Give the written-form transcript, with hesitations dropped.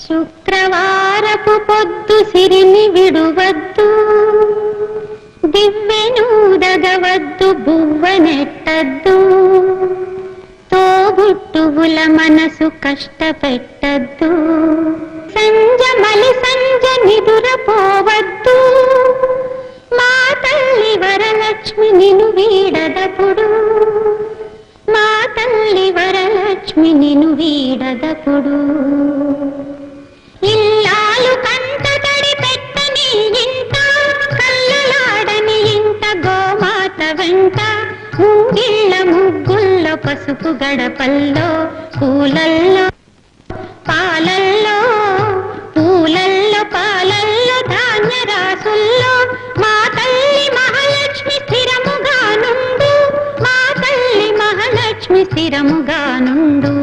శుక్రవారపు పొద్దు సిరిని విడువద్దు, దివ్వెనూదగవద్దు, బువ్వనెట్టద్దు, తోబుట్టువుల మనసు కష్టపెట్టద్దు, సంజమలి సంజ నిదురపోవద్దు, మా తల్లి వరలక్ష్మి నిన్ను వీడదపుడు, మా తల్లి వరలక్ష్మి నిన్ను వీడదపుడు. ఇల్లాలు కంట తడి పెట్టని ఇంట, కళ్ళలాడని ఇంట, గోమాత వెంట, ముంగిళ్ళ ముగ్గుల్లో, పసుపు గడపల్లో, పూలల్లో పాలల్లో, పూలల్లో పాలల్లో, ధాన్య రాసుల్లో, మా తల్లి మహాలక్ష్మి స్థిరముగా నుండు, మా తల్లి మహాలక్ష్మి స్థిరముగా నుండు.